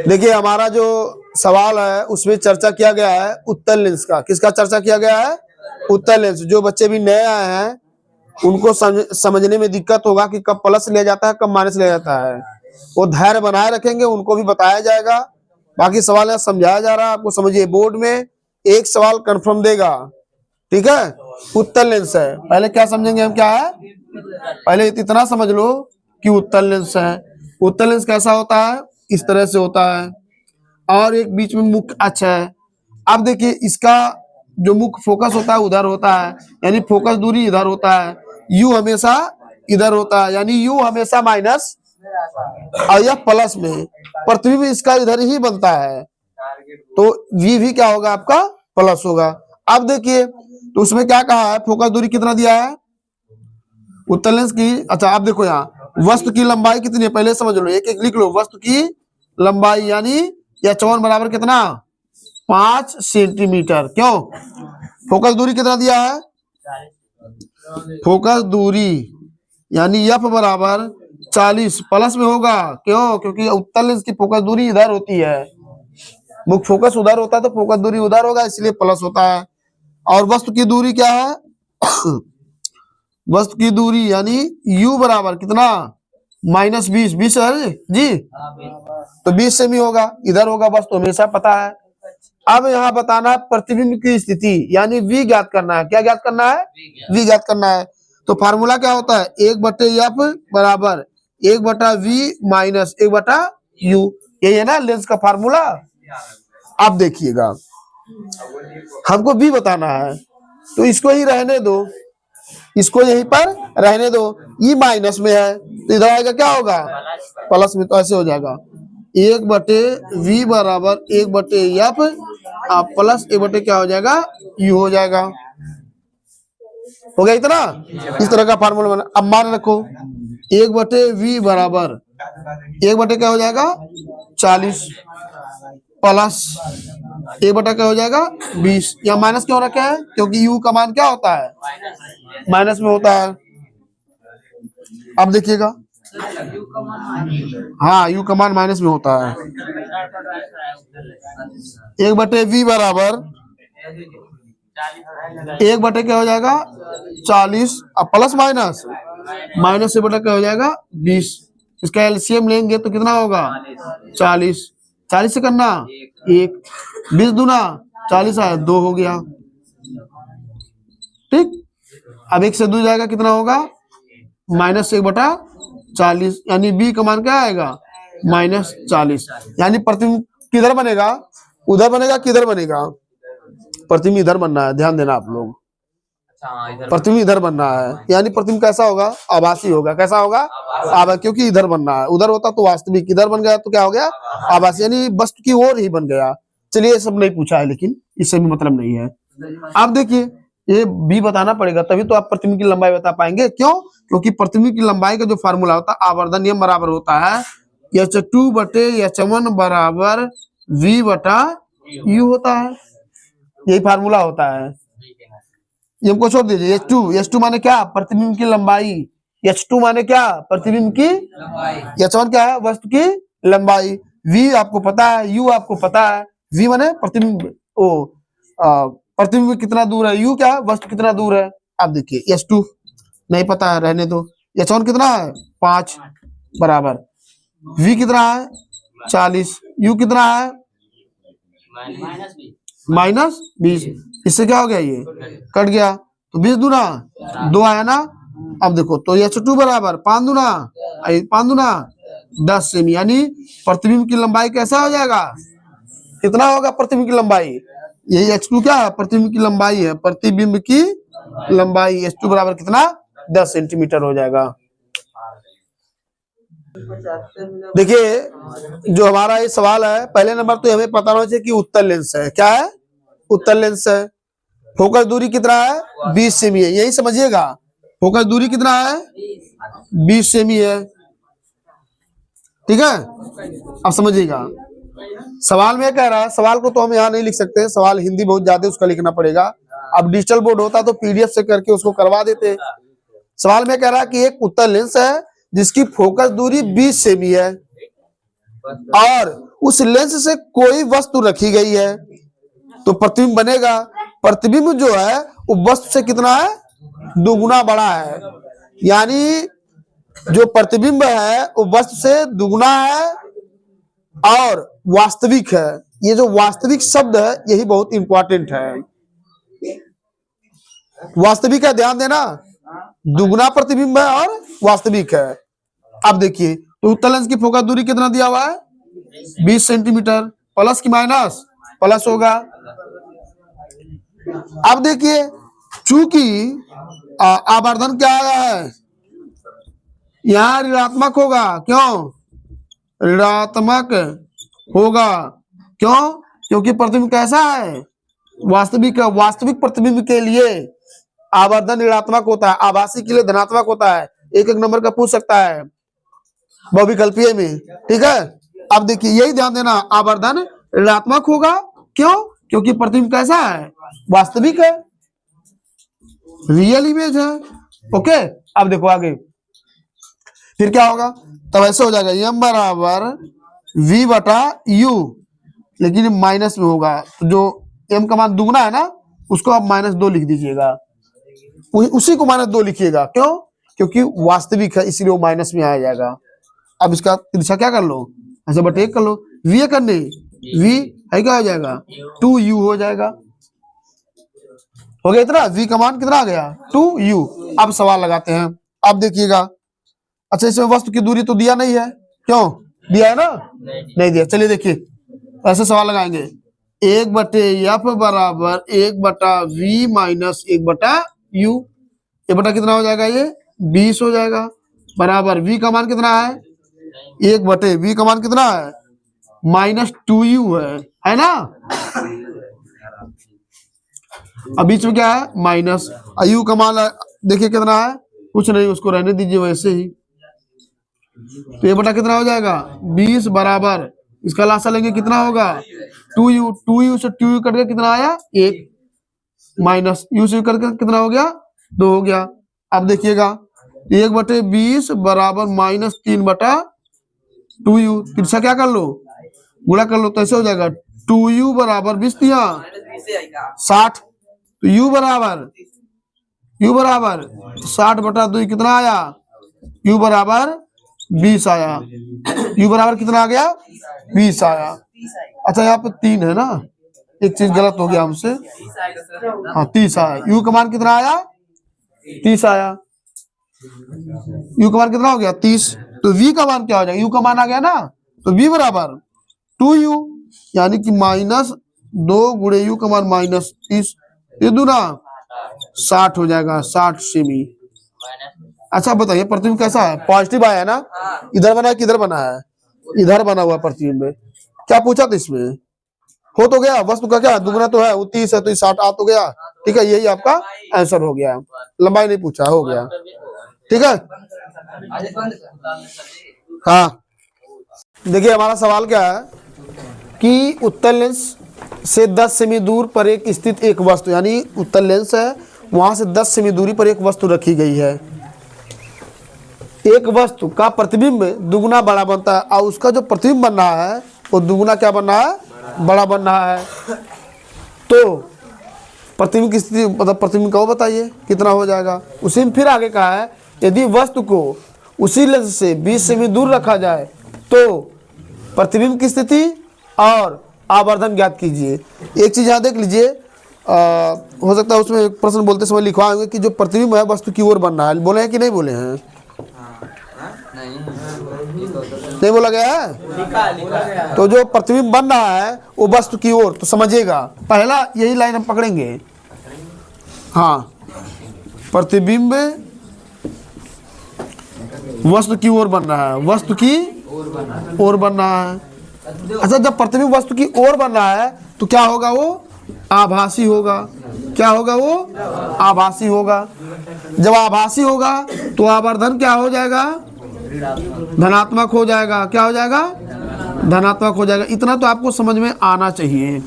देखिए हमारा जो सवाल है उसमें चर्चा किया गया है उत्तल लेंस का। किसका चर्चा किया गया है? उत्तल लेंस। जो बच्चे भी नए आए हैं उनको समझने में दिक्कत होगा कि कब प्लस लिया जाता है कब माइनस लिया जाता है, वो धैर्य बनाए रखेंगे, उनको भी बताया जाएगा। बाकी सवाल यहाँ समझाया जा रहा है, आपको समझिए। बोर्ड में एक सवाल कंफर्म देगा, ठीक है। उत्तल लेंस है, पहले क्या समझेंगे हम क्या है? पहले इतना समझ लो कि उत्तल लेंस है। उत्तल लेंस कैसा होता है? इस तरह से होता है और एक बीच में मुख्य अक्ष है। अब देखिए इसका जो मुख्य फोकस होता है उधर होता है, यानी फोकस दूरी इधर होता है। यू हमेशा इधर होता है, यानी यू हमेशा माइनस और यह प्लस में। पृथ्वी में इसका इधर ही बनता है, तो वी भी क्या होगा आपका? प्लस होगा। अब देखिए तो उसमें क्या कहा है? फोकस दूरी कितना दिया है उत्तल लेंस की? अच्छा आप देखो यहाँ वस्तु की लंबाई कितनी है पहले समझ लो, एक एक लिख लो। वस्तु की लंबाई यानी H1 बराबर कितना? 5 सेंटीमीटर। क्यों? फोकस दूरी कितना दिया है? फोकस दूरी यानी F बराबर 40 प्लस में होगा। क्यों? क्योंकि उत्तल लेंस की फोकस दूरी इधर होती है, मुख्य फोकस उधर होता है तो फोकस दूरी उधर होगा, इसलिए प्लस होता है। और वस्तु की दूरी क्या है? वस्तु की दूरी यानी U बराबर कितना? -20। 20 है जी, तो 20 से भी होगा, इधर होगा, वस्तु हमेशा पता है। अब यहाँ बताना है प्रतिबिंब की स्थिति, यानी V ज्ञात करना है। क्या ज्ञात करना है? V ज्ञात करना है। तो फार्मूला क्या होता है? 1/F बराबर 1/V माइनस 1/U। यही है ना लेंस का फार्मूला। आप देखिएगा हमको V बताना है तो इसको ही रहने दो, इसको यहीं पर रहने दो। ये माइनस में है तो इधर आएगा क्या होगा? प्लस में। तो ऐसे हो जाएगा 1/V बराबर 1/F प्लस 1/, क्या हो जाएगा? U हो जाएगा। हो गया इतना? इस तरह का फार्मूला बना। अब मान रखो 1/V बराबर 1/, क्या हो जाएगा? 40 प्लस 1/, क्या हो जाएगा? 20। या माइनस क्यों रखा है? क्योंकि U का मान क्या होता है? माइनस में होता है। अब देखिएगा हाँ U का मान माइनस में होता है। 1/V बराबर 1/, क्या हो जाएगा? 40 अब प्लस माइनस 1/, क्या हो जाएगा? 20। इसका एलसीएम लेंगे तो कितना होगा? 40। 40 से करना 1, 20 दूना 40 आया 2 हो गया। ठीक। अब 1 से 2 जाएगा, कितना होगा? -1/40, यानी B का मान क्या आएगा? -40। यानी प्रतिबिंब किधर बनेगा? उधर बनेगा किधर बनेगा? प्रतिबिंब इधर बनना है, ध्यान देना आप लोग। प्रतिबिंब इधर बनना है, यानी प्रतिबिंब कैसा होगा? आभासी होगा। कैसा होगा? आभासी, क्योंकि इधर बनना है। उधर होता तो वास्तविक, इधर बन गया तो क्या हो गया? आभासी, यानी वस्तु की ओर ही बन गया। चलिए ये सब नहीं पूछा है, लेकिन इससे भी मतलब नहीं है। अब देखिए ये भी बताना पड़ेगा, तभी तो आप प्रतिबिंब की लंबाई बता पाएंगे। क्यों? क्योंकि प्रतिबिंब की लंबाई का जो फार्मूला होता है आवर्धन नियम बराबर होता है H2/H1 बराबर V/U होता है। यही फार्मूला होता है। ये हमको छोड़ दीजिए। H2 माने क्या? प्रतिबिंब की लंबाई। H2 माने क्या? प्रतिबिंब की लंबाई। H1 क्या है? वस्तु की लंबाई। V आपको पता है, U आपको पता है। V माने प्रतिबिंब, प्रतिबिंब कितना दूर है, U क्या है? वस्तु कितना दूर है। आप देखिए H2 नहीं पता है, रहने दो। H1 कितना है? 5 बराबर V कितना है? 40। U कितना है? -20। इससे क्या हो गया? ये कट गया तो 20 दूना 2 आया ना। अब देखो तो H2 बराबर 5 दूना 5 दूना 10 सेमी, यानी प्रतिबिंब की लंबाई कैसा हो जाएगा? कितना होगा प्रतिबिंब की लंबाई? यही H2 क्या है? प्रतिबिंब की लंबाई है। प्रतिबिंब की लंबाई H2 बराबर कितना? 10 सेंटीमीटर हो जाएगा। देखिए जो हमारा ये सवाल है, पहले नंबर तो हमें पता होना चाहिए कि उत्तल लेंस है। क्या है? उत्तल लेंस है। फोकस दूरी कितना है? 20 सेमी है, यही समझिएगा। फोकस दूरी कितना है? 20 सेमी है। ठीक है, अब समझिएगा। सवाल में कह रहा है, सवाल को तो हम यहाँ नहीं लिख सकते, सवाल हिंदी बहुत ज्यादा उसका लिखना पड़ेगा। अब डिजिटल बोर्ड होता तो PDF से करके उसको करवा देते। सवाल में कह रहा है कि एक उत्तल लेंस है जिसकी फोकस दूरी 20 सेमी है। और उस लेंस से कोई वस्तु रखी गई है तो प्रतिबिंब बनेगा। प्रतिबिंब जो है वो वस्तु से कितना है, दुगुना बड़ा है। यानी जो प्रतिबिंब है वो वस्तु से दुगुना है और वास्तविक है। ये जो वास्तविक शब्द है यही बहुत इंपॉर्टेंट है। वास्तविक है, ध्यान देना, दुगुना प्रतिबिंब है और वास्तविक है। अब देखिए तो उत्तल लेंस की फोकस दूरी कितना दिया हुआ है, 20 सेंटीमीटर। प्लस की माइनस, प्लस होगा। अब देखिए चूंकि आवर्धन क्या आया है, यहां ऋणात्मक होगा। क्यों ऋणात्मक होगा? क्यों? क्योंकि प्रतिबिंब कैसा है, वास्तविक है। वास्तविक प्रतिबिंब के लिए आवर्धन ऋणात्मक होता है, आभासी के लिए धनात्मक होता है। एक एक नंबर का पूछ सकता है बहुविकल्पीय में, ठीक है। अब देखिए यही ध्यान देना, आवर्धन ऋणात्मक होगा। क्यों? क्योंकि प्रतिबिंब कैसा है, वास्तविक है, रियल इमेज है। ओके, अब देखो आगे फिर क्या होगा। तब ऐसे हो जाएगा m बराबर v बटा u, लेकिन माइनस में होगा। तो जो m का मान दुगना है ना, उसको आप -2 लिख दीजिएगा, उसी को -2 लिखिएगा। क्यों? क्योंकि वास्तविक है, इसीलिए वो माइनस में आ जाएगा। अब इसका दिशा क्या कर लो, ऐसे बटे 1 कर लो। v करने v है क्या हो जाएगा, 2u हो जाएगा। हो गया इतना, v का मान कितना आ गया, 2u। अब सवाल लगाते हैं। अब देखिएगा, अच्छा इसमें वस्तु की दूरी तो दिया नहीं है, क्यों दिया है ना, नहीं दिया। चलिए देखिए ऐसे सवाल लगाएंगे, 1/f बराबर 1/v माइनस 1/u। ये बटा कितना हो जाएगा, ये 20 हो जाएगा। बराबर v का मान कितना है, 1/v का मान कितना है, -2u है ना। अब बीच में क्या है, माइनस। u का मान देखिए कितना है, कुछ नहीं, उसको रहने दीजिए वैसे ही। तो ये बटा कितना हो जाएगा, 20 बराबर, इसका लासा लेंगे कितना होगा, 2u। 2u से 2u कट के कितना आया, 1, माइनस u से कट के कितना हो गया, 2 हो गया। अब देखिएगा 1/20 बराबर -3/2u। तिरछा क्या कर लो, गुणा कर लो, तो ऐसे हो जाएगा 2u बराबर 20 दिया 60। तो u बराबर 60/2 कितना आया, u बराबर 20 आया। u बराबर कितना आ गया, 20 आया। अच्छा यहाँ पे 3 है ना, एक चीज गलत हो गया हमसे, हाँ 30 आया। u का मान कितना आया, 30 आया। u का मान कितना हो गया, 30। तो v का मान क्या हो जाएगा, u का मान आ गया ना, तो v बराबर 2u, यानी कि -2 गुणे u का मान -30, ये दूना 60 हो जाएगा, 60 सेमी। अच्छा बताइए प्रतिबिंब कैसा है, पॉजिटिव आया ना, इधर बना है किधर बना है, इधर बना हुआ प्रतिबिंब में। क्या पूछा था इसमें, हो तो गया, वस्तु का क्या दुगना तो है, वो 30 है तो 60 आ तो गया, ठीक है। यही आपका आंसर हो गया, लंबाई नहीं पूछा, हो गया, ठीक है। हाँ देखिए हमारा सवाल क्या है कि उत्तल लेंस से 10 सेमी दूर पर एक स्थित एक वस्तु, यानी उत्तल लेंस है, वहां से 10 सेमी दूरी पर एक वस्तु रखी गई है। एक वस्तु का प्रतिबिंब दुगुना बड़ा बनता है और उसका जो प्रतिबिंब बन रहा है वो दुगुना क्या बन रहा है, बड़ा बन रहा है। तो प्रतिबिंब की स्थिति, मतलब प्रतिबिंब का बताइए कितना हो जाएगा। उसी में फिर आगे कहा है, यदि वस्तु को उसी लेंस से 20 सेमी दूर रखा जाए तो प्रतिबिंब की स्थिति और आवर्धन ज्ञात कीजिए। एक चीज यहाँ देख लीजिए, हो सकता है उसमें एक प्रश्न बोलते समय लिखवाएंगे कि जो प्रतिबिंब है वस्तु की ओर बन रहा है, बोले हैं कि नहीं बोले हैं, नहीं बोला गया है। तो जो प्रतिबिंब बन रहा है वो वस्तु की ओर, तो समझिएगा पहला यही लाइन हम पकड़ेंगे। हाँ, प्रतिबिंब वस्तु की ओर बन रहा है, वस्तु की ओर बन रहा है। अच्छा जब प्रतिबिंब वस्तु की ओर बन रहा है तो क्या होगा, वो आभासी होगा। क्या होगा, वो आभासी होगा। जब आभासी होगा तो आवर्धन क्या हो जाएगा, धनात्मक हो जाएगा। क्या हो जाएगा, धनात्मक हो जाएगा। इतना तो आपको समझ में आना चाहिए।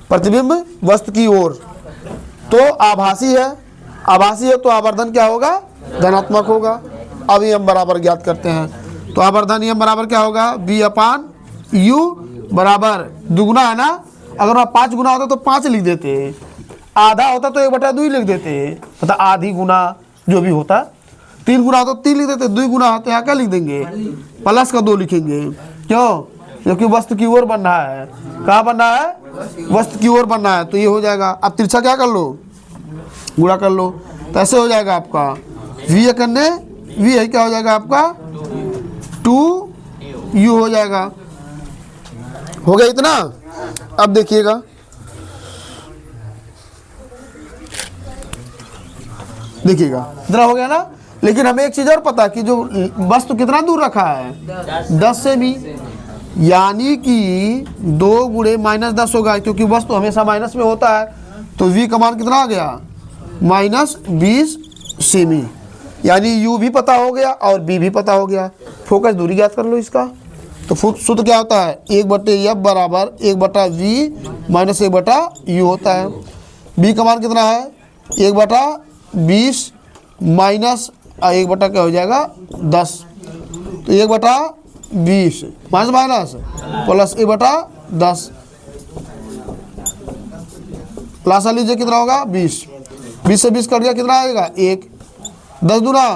प्रतिबिंब वस्तु की ओर तो आभासी है, आभासी है तो आवर्धन क्या होगा, धनात्मक होगा। अब ये हम बराबर ज्ञात करते हैं। तो आवर्धन नियम बराबर क्या होगा, v अपान u बराबर दुगुना है ना, अगर वहाँ 5 गुना होता तो 5 लिख देते, आधा होता तो 1/2 लिख देते, मतलब आधी गुना जो भी होता, 3 गुना होता तो 3 लिख देते, 2 गुना होते यहाँ क्या लिख देंगे, प्लस का 2 लिखेंगे। क्यों, क्योंकि वस्तु की ओर बनना है, कहाँ बनना है, वस्तु की ओर बनना है, तो ये हो जाएगा। अब तिरछा क्या कर लो, गुणा कर लो, तो ऐसे हो जाएगा आपका v करने v है, क्या हो जाएगा आपका 2u हो जाएगा। हो गया इतना। अब देखिएगा, इतना हो गया ना, लेकिन हमें एक चीज और पता कि जो वस्तु कितना दूर रखा है 10 सेमी, यानी कि 2 गुणे -10 होगा, क्योंकि वस्तु हमेशा माइनस में होता है, तो v का मान कितना आ गया -20 सेमी, यानी u भी पता हो गया और b भी पता हो गया। फोकस दूरी याद कर लो इसका, तो सूत्र क्या होता है 1/f बराबर 1/v माइनस 1/u होता है। b का मान कितना है 1/20 माइनस 1 क्या हो जाएगा 10, तो 1/20 माइनस प्लस 1/10, लासा लीजिए कितना होगा 20, 20 से 20 कट गया, कितना आएगा 1, 10 दूना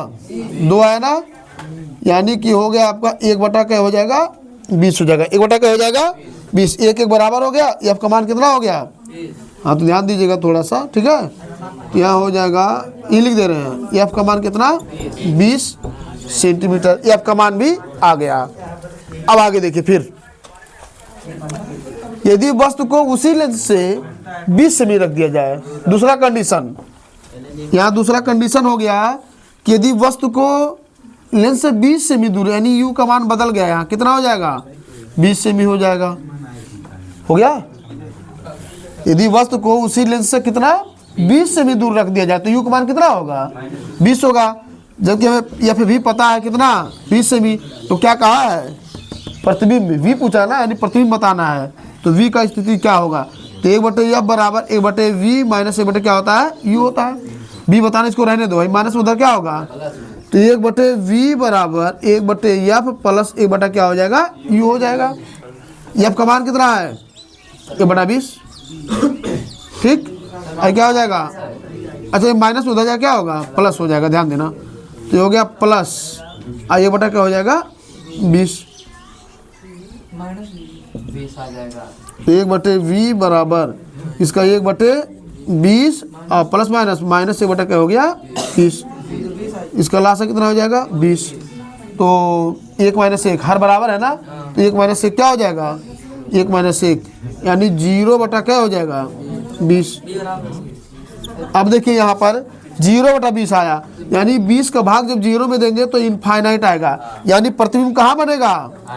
2 आया ना, यानी कि हो गया आपका 1 क्या हो जाएगा 20 हो जाएगा, 1 क्या हो जाएगा 20, 1 बराबर हो गया, एफ का मान कितना हो गया, हाँ तो ध्यान दीजिएगा थोड़ा सा, ठीक है, तो यहाँ हो जाएगा, ये लिख दे रहे हैं एफ का मान कितना 20 सेंटीमीटर, एफ का मान भी आ गया। अब आगे देखिए, फिर यदि वस्तु को उसी लेंस से 20 सेमी रख दिया जाए, दूसरा कंडीशन, यहाँ दूसरा कंडीशन हो गया कि यदि वस्तु को लेंस से 20 सेमी दूर, यानी यू का मान बदल गया, यहाँ कितना हो जाएगा 20 सेमी हो जाएगा, हो गया। यदि वस्तु को उसी लेंस से कितना 20 सेमी दूर रख दिया जाए तो यू का मान कितना होगा 20 होगा, जबकि हमें एफ भी पता है कितना 20 सेमी, तो क्या कहा है प्रतिबिंब v पूछा ना, यानी प्रतिबिंब बताना है, तो v का स्थिति क्या होगा, तो 1/f बराबर 1/v माइनस 1 क्या होता है u होता है, v बताना, इसको रहने दो भाई, माइनस उधर क्या होगा, तो 1/v बराबर 1/f प्लस 1 क्या हो जाएगा u हो जाएगा। f का मान कितना है 1/20, ठीक, और क्या हो जाएगा, अच्छा माइनस उधर जाए क्या होगा प्लस हो जाएगा, ध्यान देना, तो ये हो गया प्लस, और 1 क्या हो जाएगा 20, आ जाएगा, तो 1/v बराबर इसका 1/20 और प्लस माइनस 1 क्या हो गया 30, इसका लासा कितना हो जाएगा 20, तो 1 - 1 हर बराबर है ना, तो 1 - 1 क्या हो जाएगा 1 - 1, यानी 0 क्या हो जाएगा 20। अब देखिए यहाँ पर 0/20 आया, यानी 20 का भाग जब 0 में देंगे तो इनफाइनाइट आएगा, यानी प्रतिबिंब कहाँ बनेगा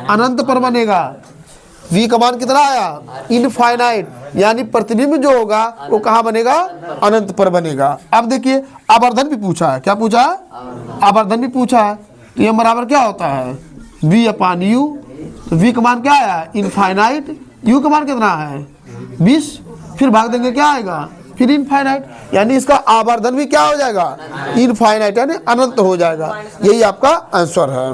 अनंत पर बनेगा। v का मान कितना आया इनफाइनाइट, यानी प्रतिबिंब जो होगा वो कहाँ बनेगा अनंत पर बनेगा। अब देखिए आवर्धन भी पूछा है, क्या पूछा है आवर्धन भी पूछा है, तो ये बराबर क्या होता है v अपान u, तो v का मान क्या आया इनफाइनाइट, u का मान कितना है 20, फिर भाग देंगे क्या आएगा फिर इनफाइनाइट, यानी इसका आवर्धन भी क्या हो जाएगा इनफाइनाइट, यानी अनंत हो जाएगा। यही आपका आंसर है।